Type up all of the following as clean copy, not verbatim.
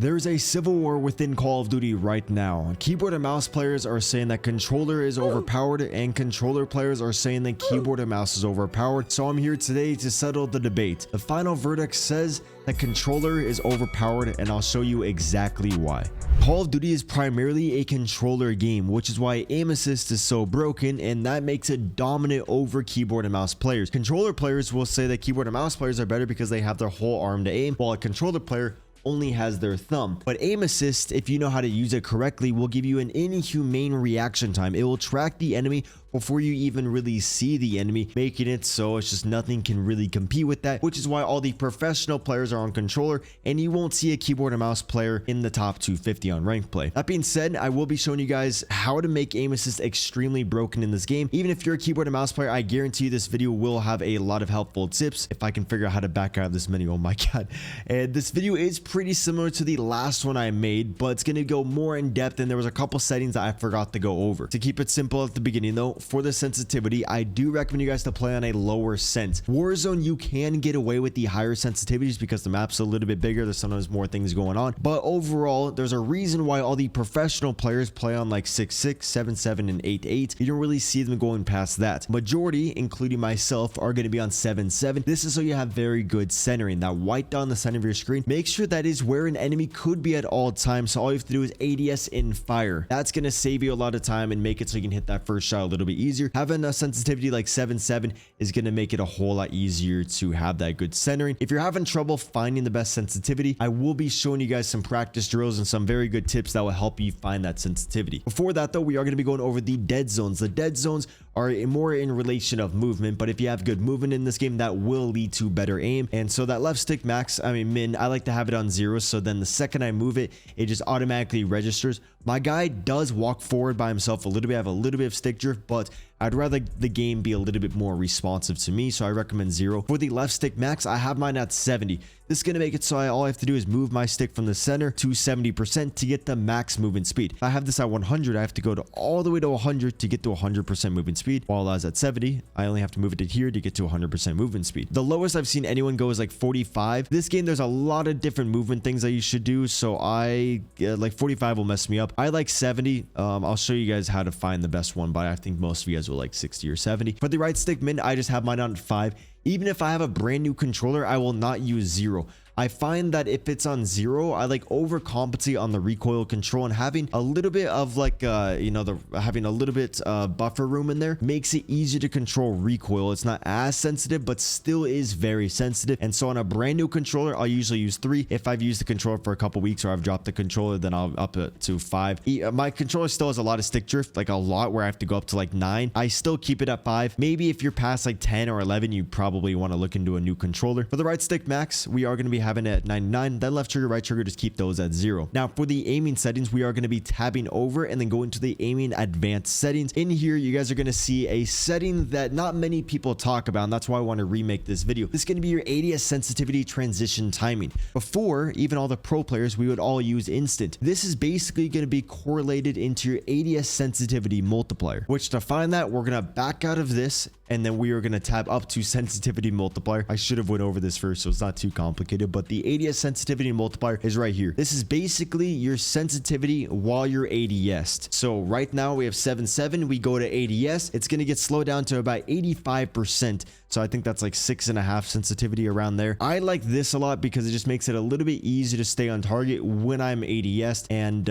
There's a civil war within Call of Duty right now. Keyboard and mouse players are saying that controller is overpowered, and controller players are saying that keyboard and mouse is overpowered. So I'm here today to settle the debate. The final verdict says that controller is overpowered, and I'll show you exactly why. Call of Duty is primarily a controller game, which is why aim assist is so broken, and that makes it dominant over keyboard and mouse players. Controller players will say that keyboard and mouse players are better because they have their whole arm to aim, while a controller player only has their thumb. But aim assist, if you know how to use it correctly, will give you an inhumane reaction time. It will track the enemy before you even really see the enemy, making it so it's just nothing can really compete with that, which is why all the professional players are on controller, and you won't see a keyboard and mouse player in the top 250 on ranked play. That being said, I will be showing you guys how to make aim assist extremely broken in this game. Even if you're a keyboard and mouse player, I guarantee you this video will have a lot of helpful tips if I can figure out how to back out of this menu. Oh my god. And this video is pretty similar to the last one I made, but it's going to go more in depth, and there was a couple settings that I forgot to go over. To keep it simple at the beginning though, for the sensitivity, I do recommend you guys to play on a lower sense. Warzone, you can get away with the higher sensitivities because the map's a little bit bigger. There's sometimes more things going on, but overall, there's a reason why all the professional players play on like 6.6, 7.7, and 8.8. You don't really see them going past that. Majority, including myself, are going to be on 7.7. This is so you have very good centering. That white dot on the center of your screen, make sure that is where an enemy could be at all times. So all you have to do is ADS in fire. That's going to save you a lot of time and make it so you can hit that first shot a little bit easier. Having a sensitivity like 7.7 is going to make it a whole lot easier to have that good centering. If you're having trouble finding the best sensitivity, I will be showing you guys some practice drills and some very good tips that will help you find that sensitivity. Before that though, we are going to be going over the dead zones. The dead zones are more in relation of movement, but if you have good movement in this game, that will lead to better aim. And so that left stick max, min, I like to have it on 0, so then the second I move it, it just automatically registers. My guy does walk forward by himself a little bit. I have a little bit of stick drift, but I'd rather the game be a little bit more responsive to me, so I recommend 0. For the left stick max, I have mine at 70. This is going to make it so all I have to do is move my stick from the center to 70% to get the max movement speed. If I have this at 100, I have to go to all the way to 100 to get to 100% movement speed. While I was at 70, I only have to move it to here to get to 100% movement speed. The lowest I've seen anyone go is like 45. This game, there's a lot of different movement things that you should do, so like 45 will mess me up. I like 70. I'll show you guys how to find the best one, but I think most of you guys will like 60 or 70. For the right stick min, I just have mine on 5. Even if I have a brand new controller, I will not use 0. I find that if it's on 0, I like overcompensate on the recoil control, and having a little bit of like having a little bit buffer room in there makes it easier to control recoil. It's not as sensitive, but still is very sensitive. And so on a brand new controller, I'll usually use 3. If I've used the controller for a couple weeks or I've dropped the controller, then I'll up it to 5. My controller still has a lot of stick drift, like a lot, where I have to go up to like 9. I still keep it at 5. Maybe if you're past like 10 or 11, you probably want to look into a new controller. For the right stick max, we are going to be having it at 99. Then left trigger, right trigger, just keep those at 0. Now for the aiming settings, we are going to be tabbing over and then go into the aiming advanced settings. In here, you guys are going to see a setting that not many people talk about, and that's why I want to remake this video. This is going to be your ADS sensitivity transition timing. Before, even all the pro players, we would all use instant. This is basically going to be correlated into your ADS sensitivity multiplier, which to find that, we're going to back out of this, and then we are going to tab up to sensitivity multiplier. I should have went over this first, so it's not too complicated, but the ADS sensitivity multiplier is right here. This is basically your sensitivity while you're ADS'd. So right now we have 7.7. We go to ADS. It's going to get slowed down to about 85%. So I think that's like 6.5 sensitivity around there. I like this a lot because it just makes it a little bit easier to stay on target when I'm ADS'd. And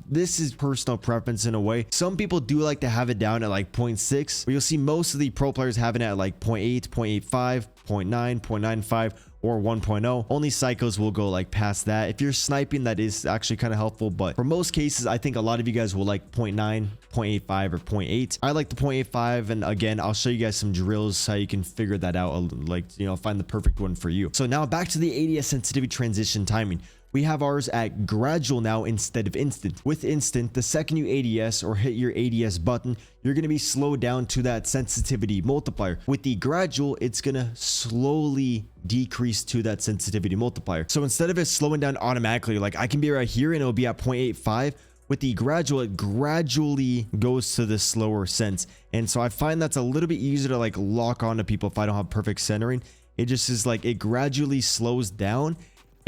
this is personal preference in a way. Some people do like to have it down at like 0.6, but you'll see most of the pro players having it at like 0.8, 0.85, 0.9, 0.95, or 1.0. Only psychos will go like past that. If you're sniping, that is actually kind of helpful, but for most cases, I think a lot of you guys will like 0.9, 0.85, or 0.8. I like the 0.85, and again, I'll show you guys some drills how you can figure that out, like, find the perfect one for you. So now back to the ADS sensitivity transition timing. We have ours at gradual now instead of instant. With instant, the second you ADS or hit your ADS button, you're going to be slowed down to that sensitivity multiplier. With the gradual, it's going to slowly decrease to that sensitivity multiplier. So instead of it slowing down automatically, like I can be right here and it'll be at 0.85, with the gradual, it gradually goes to the slower sense. And so I find that's a little bit easier to like lock onto people if I don't have perfect centering. It just is like it gradually slows down,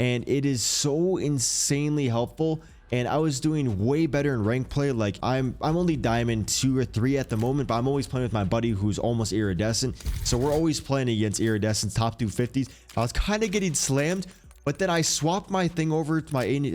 and it is so insanely helpful. And I was doing way better in rank play. Like I'm only diamond 2 or 3 at the moment, but I'm always playing with my buddy who's almost iridescent. So we're always playing against iridescents, top 250s. I was kind of getting slammed, but then I swapped my thing over to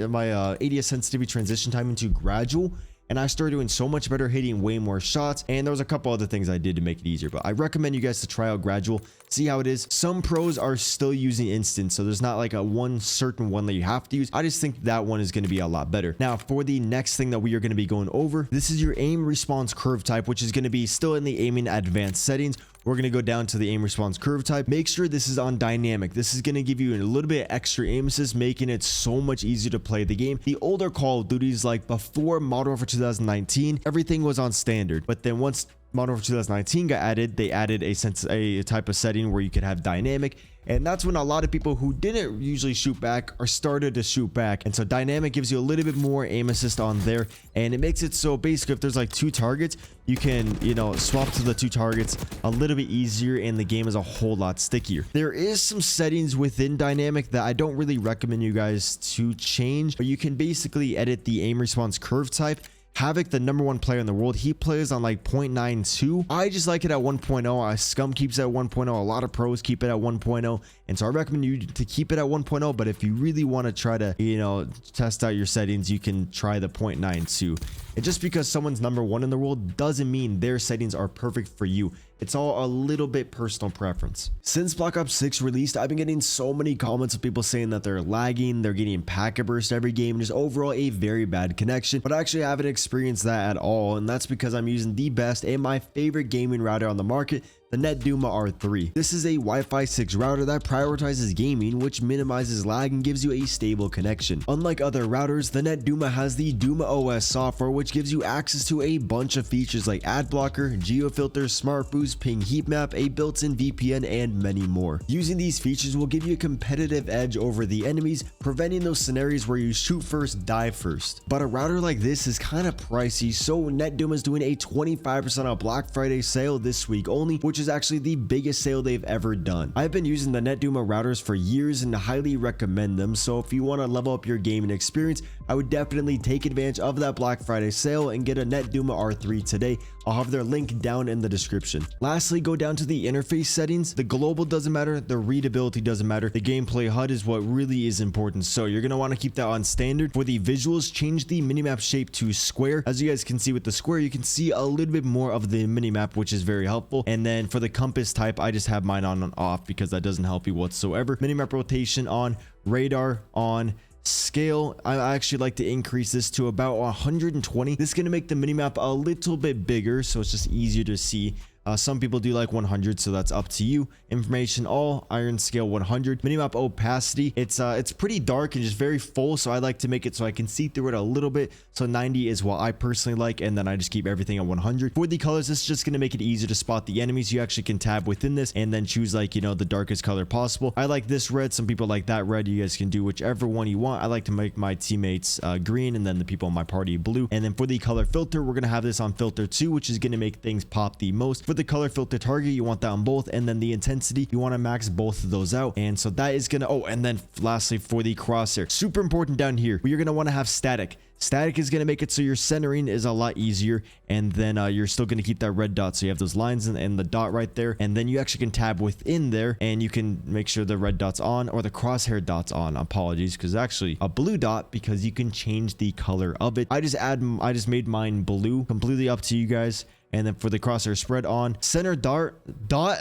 my ADS sensitivity transition time into gradual, and I started doing so much better, hitting way more shots. And there was a couple other things I did to make it easier, but I recommend you guys to try out gradual, see how it is. Some pros are still using instant, so there's not like a one certain one that you have to use. I just think that one is going to be a lot better. Now for the next thing that we are going to be going over, this is your aim response curve type, which is going to be still in the aiming advanced settings. We're going to go down to the aim response curve type. Make sure this is on dynamic. This is going to give you a little bit extra aim assist, making it so much easier to play the game. The older Call of Duties, like before Modern Warfare 2019, everything was on standard. But then once Modern Warfare 2019 got added, they added a type of setting where you could have dynamic. And that's when a lot of people who didn't usually shoot back are started to shoot back. And so dynamic gives you a little bit more aim assist on there. And it makes it so basically if there's like 2 targets, you can, you know, swap to the 2 targets a little bit easier, and the game is a whole lot stickier. There is some settings within dynamic that I don't really recommend you guys to change, but you can basically edit the aim response curve type. Havoc, the #1 player in the world, he plays on like 0.92. I just like it at 1.0. Scum keeps it at 1.0. A lot of pros keep it at 1.0. And so I recommend you to keep it at 1.0. But if you really want to try to, you know, test out your settings, you can try the 0.92. And just because someone's #1 in the world doesn't mean their settings are perfect for you. It's all a little bit personal preference. Since Black Ops 6 released, I've been getting so many comments of people saying that they're lagging, they're getting packet burst every game, just overall a very bad connection. But actually I haven't experienced that at all, and that's because I'm using the best and my favorite gaming router on the market, the NetDuma R3. This is a Wi-Fi 6 router that prioritizes gaming, which minimizes lag and gives you a stable connection. Unlike other routers, the NetDuma has the Duma OS software, which gives you access to a bunch of features like ad blocker, geofilter, smart boost, ping heat map, a built-in VPN, and many more. Using these features will give you a competitive edge over the enemies, preventing those scenarios where you shoot first, die first. But a router like this is kind of pricey, so NetDuma is doing a 25% off Black Friday sale this week only, which is actually the biggest sale they've ever done. I've been using the NetDuma routers for years and highly recommend them, so if you want to level up your gaming experience, I would definitely take advantage of that Black Friday sale and get a NetDuma R3 today. I'll have their link down in the description. Lastly, go down to the interface settings. The global doesn't matter, the readability doesn't matter, the gameplay HUD is what really is important, so you're going to want to keep that on standard. For the visuals, change the minimap shape to square. As you guys can see with the square, you can see a little bit more of the minimap, which is very helpful. And then for the compass type, I just have mine on and off because that doesn't help you whatsoever. Minimap rotation on, radar on. Scale, I actually like to increase this to about 120. This is going to make the minimap a little bit bigger, so it's just easier to see. Some people do like 100, so that's up to you. Information all, iron scale 100. Minimap opacity, it's pretty dark and just very full, so I like to make it so I can see through it a little bit. So 90 is what I personally like, and then I just keep everything at 100. For the colors, this is just going to make it easier to spot the enemies. You actually can tab within this and then choose, like, you know, the darkest color possible. I like this red, some people like that red. You guys can do whichever one you want. I like to make my teammates green and then the people in my party blue. And then for the color filter, we're going to have this on filter 2, which is going to make things pop the most. For the color filter target, you want that on both, and then the intensity, you want to max both of those out. And so that is gonna, oh, and then lastly for the crosshair, super important down here, you're gonna want to have static. Static is going to make it so your centering is a lot easier, and then you're still going to keep that red dot, so you have those lines and the dot right there, and then you actually can tab within there and you can make sure the red dot's on, or the crosshair dot's on. Apologies, because actually a blue dot, because you can change the color of it. I just made mine blue, completely up to you guys. And then for the crosshair spread on, center dot,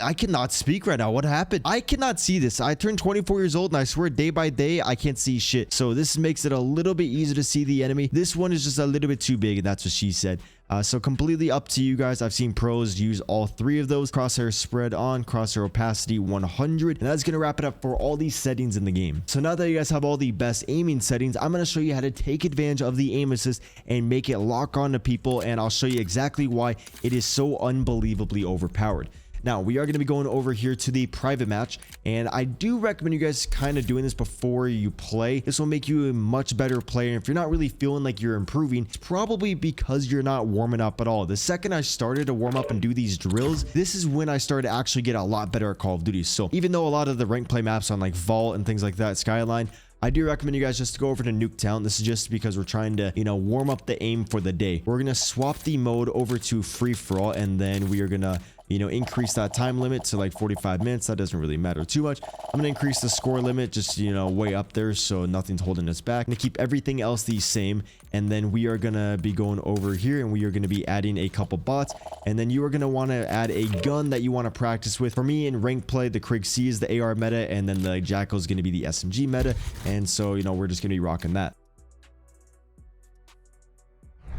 I cannot speak right now. What happened? I cannot see this. I turned 24 years old and I swear day by day, I can't see shit. So this makes it a little bit easier to see the enemy. This one is just a little bit too big, and that's what she said. So completely up to you guys. I've seen pros use all 3 of those. Crosshair spread on, crosshair opacity 100, and that's going to wrap it up for all these settings in the game. So now that you guys have all the best aiming settings, I'm going to show you how to take advantage of the aim assist and make it lock on to people, and I'll show you exactly why it is so unbelievably overpowered. Now, we are going to be going over here to the private match, and I do recommend you guys kind of doing this before you play. This will make you a much better player. If you're not really feeling like you're improving, it's probably because you're not warming up at all. The second I started to warm up and do these drills, this is when I started to actually get a lot better at Call of Duty. So even though a lot of the rank play maps on like Vault and things like that, Skyline, I do recommend you guys just to go over to Nuketown. This is just because we're trying to, warm up the aim for the day. We're going to swap the mode over to free-for-all, and then we are going to increase that time limit to like 45 minutes. That doesn't really matter too much. I'm gonna increase the score limit just way up there, so nothing's holding us back. I'm gonna keep everything else the same, and then we are gonna be going over here and we are gonna be adding a couple bots, and then you are gonna want to add a gun that you want to practice with. For me, in ranked play, the Krig C is the AR meta, and then the Jackal is gonna be the SMG meta, and so we're just gonna be rocking that.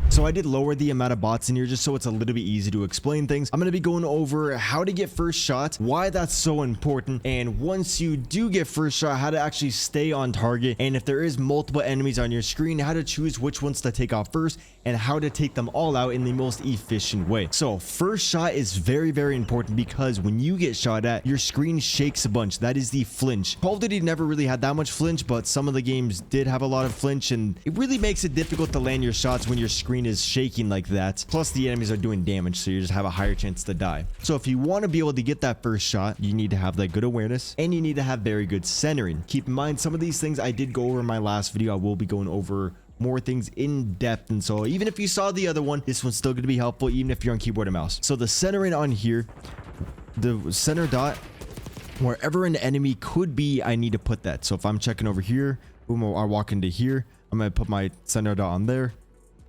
So I did lower the amount of bots in here just so it's a little bit easy to explain things. I'm going to be going over how to get first shot, why that's so important, and once you do get first shot, how to actually stay on target, and if there is multiple enemies on your screen, how to choose which ones to take off first, and how to take them all out in the most efficient way. So first shot is very, very important because when you get shot at, your screen shakes a bunch. That is the flinch. Call of Duty never really had that much flinch, but some of the games did have a lot of flinch, and it really makes it difficult to land your shots when your screen is shaking like that. Plus the enemies are doing damage, so you just have a higher chance to die. So if you want to be able to get that first shot, you need to have that good awareness, and you need to have very good centering. Keep in mind, some of these things I did go over in my last video. I will be going over more things in depth, and so even if you saw the other one, this one's still going to be helpful even if you're on keyboard and mouse. So the centering on here, the center dot, wherever an enemy could be, I need to put that. So if I'm checking over here, boom, I walk into here, I'm going to put my center dot on there.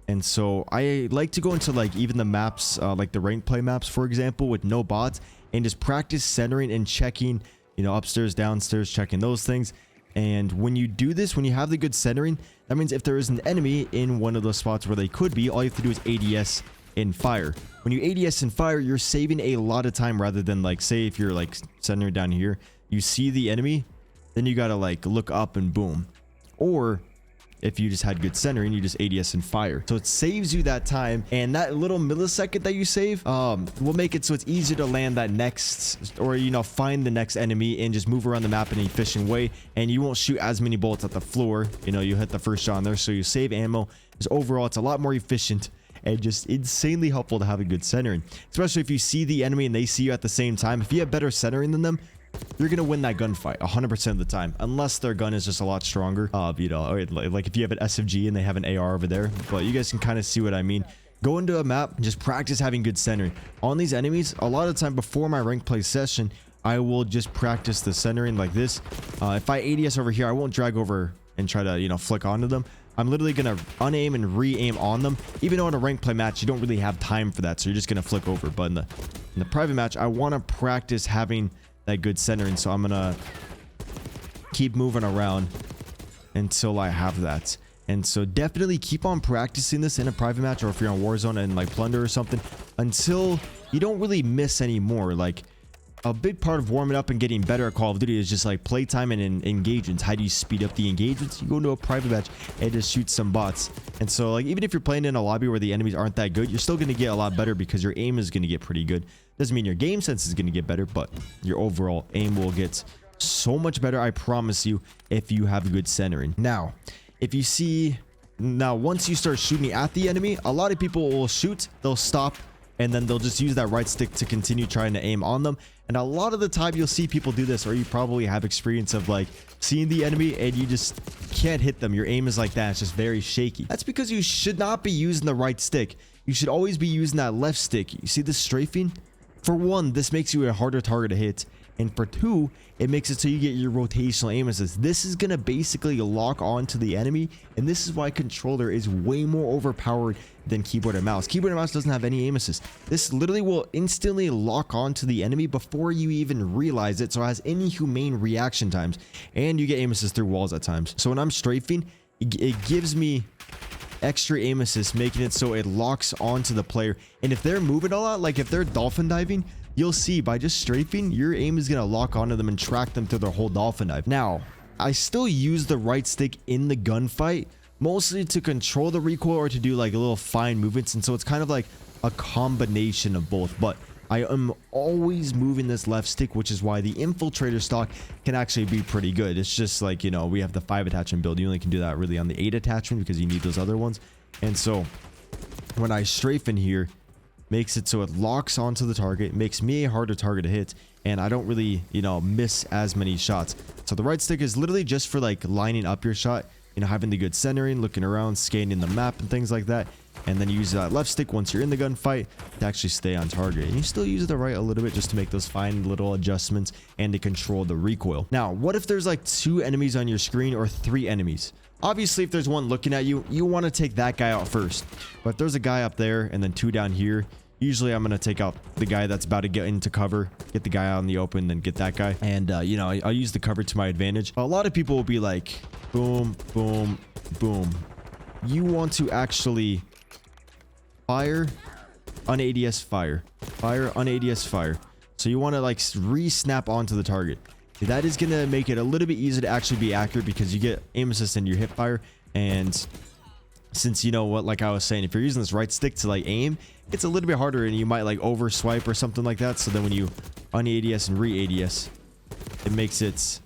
And so I like to go into like even the maps, like the ranked play maps, for example, with no bots, and just practice centering and checking, upstairs, downstairs, checking those things. And when you do this, when you have the good centering, that means if there is an enemy in one of those spots where they could be, all you have to do is ADS and fire. When you ADS and fire, you're saving a lot of time rather than like, say if you're like centering down here, you see the enemy, then you gotta like look up and boom. Or if you just had good centering, you just ADS and fire. So it saves you that time, and that little millisecond that you save will make it so it's easier to land that next, or find the next enemy and just move around the map in an efficient way, and you won't shoot as many bullets at the floor. You hit the first shot on there, so you save ammo. Just overall, it's a lot more efficient and just insanely helpful to have a good centering, especially if you see the enemy and they see you at the same time. If you have better centering than them, you're gonna win that gunfight 100% of the time, unless their gun is just a lot stronger. Like if you have an SFG and they have an AR over there. But you guys can kind of see what I mean. Go into a map and just practice having good centering on these enemies. A lot of the time before my rank play session, I will just practice the centering like this. If I ADS over here, I won't drag over and try to flick onto them. I'm literally gonna unaim and re-aim on them. Even though in a rank play match, you don't really have time for that, so you're just gonna flick over. But in the private match, I want to practice having that good centering, so I'm gonna keep moving around until I have that. And so definitely keep on practicing this in a private match, or if you're on Warzone and like Plunder or something, until you don't really miss anymore. Like a big part of warming up and getting better at Call of Duty is just like playtime and engagements. How do you speed up the engagements? You go into a private match and just shoot some bots. And so like even if you're playing in a lobby where the enemies aren't that good, you're still going to get a lot better because your aim is going to get pretty good. Doesn't mean your game sense is going to get better, but your overall aim will get so much better, I promise you, if you have good centering. Now once you start shooting at the enemy, a lot of people will shoot, they'll stop, and then they'll just use that right stick to continue trying to aim on them. And a lot of the time you'll see people do this, or you probably have experience of like seeing the enemy and you just can't hit them. Your aim is like that. It's just very shaky. That's because you should not be using the right stick. You should always be using that left stick. You see this strafing? For one, this makes you a harder target to hit. And for two, it makes it so you get your rotational aim assist. This is going to basically lock on to the enemy. And this is why controller is way more overpowered than keyboard and mouse. Keyboard and mouse doesn't have any aim assist. This literally will instantly lock on to the enemy before you even realize it. So it has inhumane reaction times. And you get aim assist through walls at times. So when I'm strafing, it gives me extra aim assist, making it so it locks onto the player. And if they're moving a lot, like if they're dolphin diving, you'll see by just strafing, your aim is going to lock onto them and track them through their whole dolphin dive. Now, I still use the right stick in the gunfight, mostly to control the recoil or to do like little fine movements. And so it's kind of like a combination of both. But I am always moving this left stick, which is why the infiltrator stock can actually be pretty good. It's just like, we have the 5 attachment build. You only can do that really on the 8 attachment because you need those other ones. And so when I strafe in here, makes it so it locks onto the target, makes me a harder target to hit, and I don't really, you know, miss as many shots. So the right stick is literally just for like lining up your shot, you know, having the good centering, looking around, scanning the map and things like that. And then you use that left stick once you're in the gunfight to actually stay on target. And you still use the right a little bit just to make those fine little adjustments and to control the recoil. Now, what if there's like 2 enemies on your screen or 3 enemies? Obviously, if there's one looking at you, you want to take that guy out first. But if there's a guy up there and then 2 down here, usually I'm going to take out the guy that's about to get into cover, get the guy out in the open, then get that guy. And, you know, I'll use the cover to my advantage. A lot of people will be like, boom, boom, boom. You want to actually fire on ADS, fire on ADS, fire. So you want to like re-snap onto the target. That is going to make it a little bit easier to actually be accurate because you get aim assist into your hip fire. And since, you know what, like I was saying, if you're using this right stick to like aim, it's a little bit harder and you might like over swipe or something like that. So then when you un-ADS and re-ADS, it makes it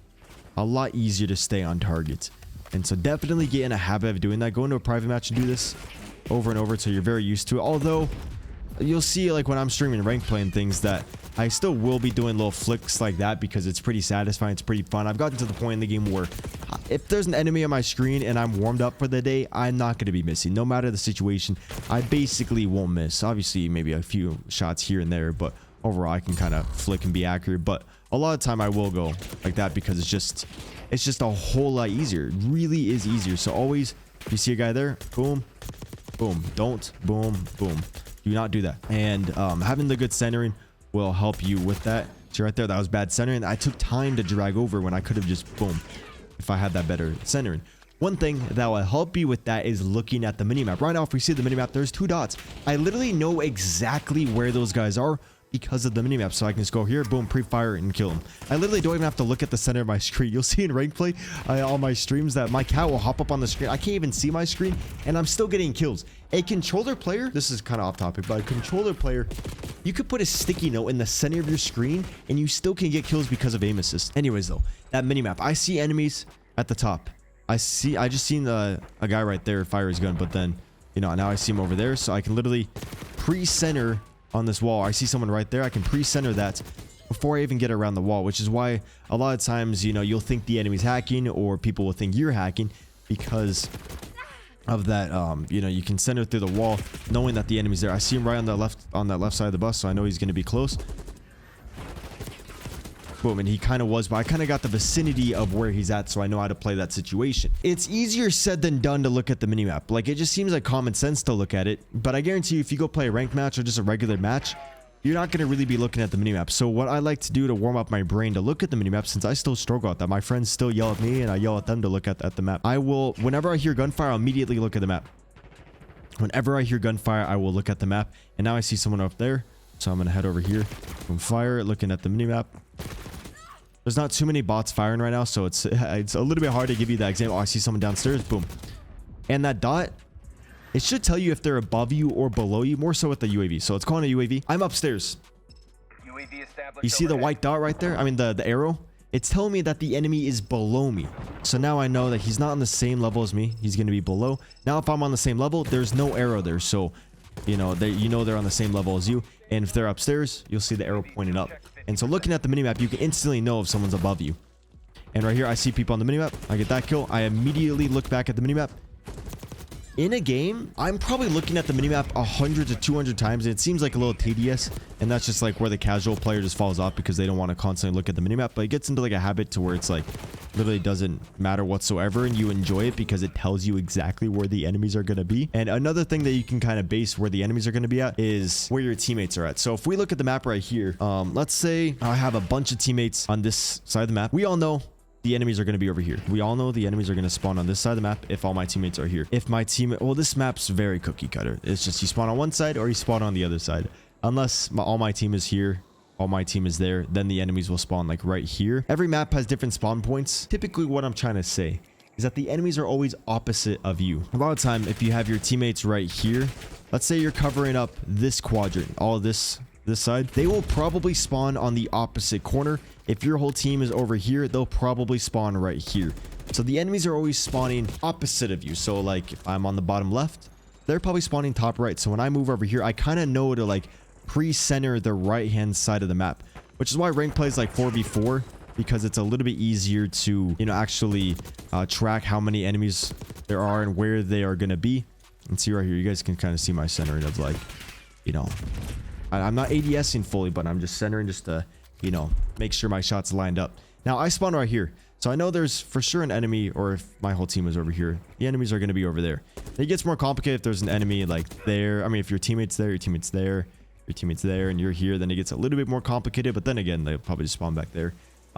a lot easier to stay on target. And so definitely get in a habit of doing that. Go into a private match and do this over and over until you're very used to it. Although you'll see like when I'm streaming rank playing things that I still will be doing little flicks like that because it's pretty satisfying. It's pretty fun. I've gotten to the point in the game where if there's an enemy on my screen and I'm warmed up for the day, I'm not going to be missing. No matter the situation, I basically won't miss. Obviously, maybe a few shots here and there, but overall I can kind of flick and be accurate. But a lot of time I will go like that because it's just a whole lot easier. It really is easier. So always, if you see a guy there, boom, boom. Don't boom, boom. Do not do that. And having the good centering will help you with that. So right there, that was bad centering. I took time to drag over when I could have just boom if I had that better centering. One thing that will help you with that is looking at the minimap. Right now, if we see the minimap, there's 2 dots. I literally know exactly where those guys are because of the minimap. So I can just go here, boom, pre-fire and kill them. I literally don't even have to look at the center of my screen. You'll see in rank play on my streams that my cat will hop up on the screen. I can't even see my screen and I'm still getting kills. A controller player, this is kind of off topic, but a controller player, you could put a sticky note in the center of your screen and you still can get kills because of aim assist. Anyways though, that minimap, I see enemies at the top. I just seen a guy right there fire his gun, but then, you know, now I see him over there. So I can literally pre-center on this wall. I see someone right there. I can pre-center that before I even get around the wall, which is why a lot of times, you know, you'll think the enemy's hacking or people will think you're hacking because of that. You know, you can center through the wall knowing that the enemy's there. I see him right on the left side of the bus, so I know he's going to be close. Boom, and he kind of was, but I kind of got the vicinity of where he's at, so I know how to play that situation. It's easier said than done to look at the minimap. Like, it just seems like common sense to look at it, but I guarantee you, if you go play a ranked match or just a regular match, you're not going to really be looking at the minimap. So what I like to do to warm up my brain to look at the minimap, since I still struggle at that, my friends still yell at me and I yell at them to look at the map. I will, whenever I hear gunfire, I'll immediately look at the map. Whenever I hear gunfire, I will look at the map. And now I see someone up there, so I'm going to head over here from fire, looking at the minimap. There's not too many bots firing right now, so it's a little bit hard to give you that example. Oh, I see someone downstairs. Boom. And that dot, it should tell you if they're above you or below you, more so with the UAV. So it's calling a UAV. I'm upstairs. UAV established. You see the white dot right there? I mean, the arrow? It's telling me that the enemy is below me. So now I know that he's not on the same level as me. He's going to be below. Now, if I'm on the same level, there's no arrow there. So, you know, they're on the same level as you. And if they're upstairs, you'll see the arrow pointing up. And so looking at the minimap, you can instantly know if someone's above you. And right here, I see people on the minimap. I get that kill. I immediately look back at the minimap. In a game, I'm probably looking at the minimap 100 to 200 times. And it seems like a little tedious. And that's just like where the casual player just falls off because they don't want to constantly look at the minimap. But it gets into like a habit to where it's like literally doesn't matter whatsoever. And you enjoy it because it tells you exactly where the enemies are going to be. And another thing that you can kind of base where the enemies are going to be at is where your teammates are at. So if we look at the map right here, let's say I have a bunch of teammates on this side of the map. We all know the enemies are going to be over here. We all know the enemies are going to spawn on this side of the map if all my teammates are here. If my teammate, well, this map's very cookie cutter. It's just you spawn on one side or you spawn on the other side. Unless all my team is here, all my team is there, then the enemies will spawn like right here. Every map has different spawn points. Typically what I'm trying to say is that the enemies are always opposite of you. A lot of time, if you have your teammates right here, let's say you're covering up this quadrant, all of this side, they will probably spawn on the opposite corner. If your whole team is over here, they'll probably spawn right here. So the enemies are always spawning opposite of you. So like if I'm on the bottom left, they're probably spawning top right. So when I move over here, I kind of know to like pre-center the right hand side of the map, which is why rank plays like 4v4, because it's a little bit easier to, you know, actually track how many enemies there are and where they are going to be. And see right here, you guys can kind of see my centering of like, you know, I'm not ADSing fully, but I'm just centering just to, you know, make sure my shots lined up. Now I spawn right here, so I know there's for sure an enemy, or if my whole team is over here, the enemies are going to be over there. It gets more complicated if there's an enemy like there. I mean, if your teammate's there, your teammate's there, your teammate's there, and you're here, then it gets a little bit more complicated. But then again, they'll probably just spawn back there.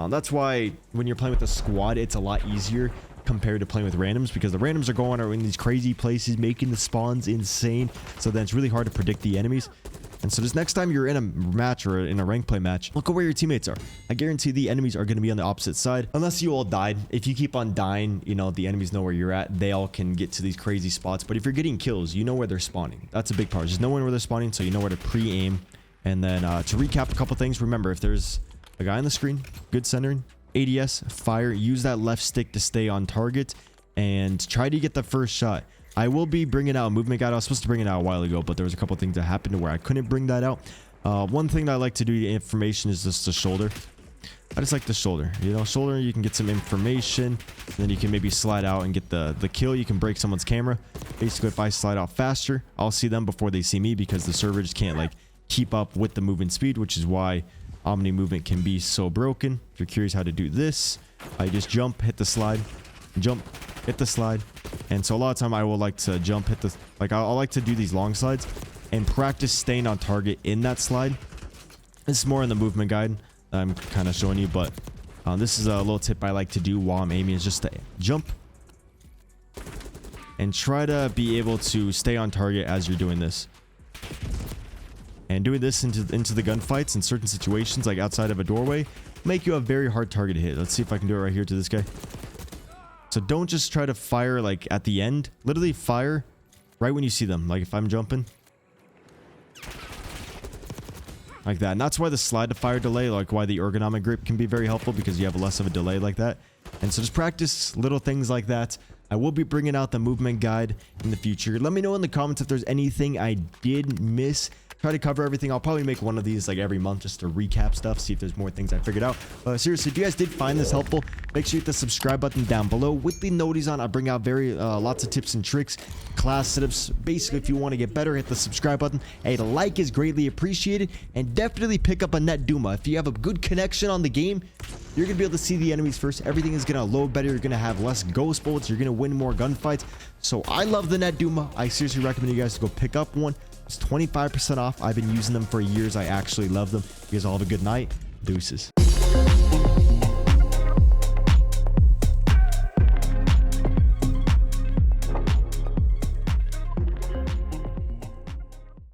That's why when you're playing with a squad, it's a lot easier compared to playing with randoms, because the randoms are going in these crazy places, making the spawns insane. So then it's really hard to predict the enemies. And so this next time you're in a match or in a rank play match, look at where your teammates are. I guarantee the enemies are going to be on the opposite side, unless you all died. If you keep on dying, you know, the enemies know where you're at. They all can get to these crazy spots. But if you're getting kills, you know where they're spawning. That's a big part. Just knowing where they're spawning, so you know where to pre-aim. And then to recap a couple things, remember, if there's a guy on the screen, good centering, ADS, fire, use that left stick to stay on target, and try to get the first shot. I will be bringing out a movement guide. I was supposed to bring it out a while ago, but there was a couple things that happened where I couldn't bring that out. One thing that I like to do, information, is just the shoulder. I just like the shoulder. You know, shoulder, you can get some information. Then you can maybe slide out and get the kill. You can break someone's camera. Basically, if I slide out faster, I'll see them before they see me, because the server just can't like keep up with the movement speed, which is why Omni movement can be so broken. If you're curious how to do this, I just jump, hit the slide, jump, hit the slide. And so a lot of time I will like to jump, hit the, like I like to do these long slides and practice staying on target in that slide. This is more in the movement guide that I'm kind of showing you, but this is a little tip I like to do while I'm aiming, is just to jump and try to be able to stay on target as you're doing this. And doing this into the gunfights in certain situations, like outside of a doorway, make you a very hard target to hit. Let's see if I can do it right here to this guy. So don't just try to fire like at the end. Literally fire right when you see them. Like if I'm jumping. Like that. And that's why the slide to fire delay, like why the ergonomic grip can be very helpful, because you have less of a delay like that. And so just practice little things like that. I will be bringing out the movement guide in the future. Let me know in the comments if there's anything I did miss. Try to cover everything. I'll probably make one of these like every month just to recap stuff, see if there's more things I figured out. Seriously, if you guys did find this helpful, make sure you hit the subscribe button down below. With the noties on, I bring out lots of tips and tricks, class setups. Basically, if you want to get better, hit the subscribe button. A like is greatly appreciated, and definitely pick up a Net Duma. If you have a good connection on the game, you're going to be able to see the enemies first. Everything is going to load better. You're going to have less ghost bullets. You're going to win more gunfights. So I love the Net Duma. I seriously recommend you guys to go pick up one. It's 25% off. I've been using them for years. I actually love them. You guys all have a good night. Deuces.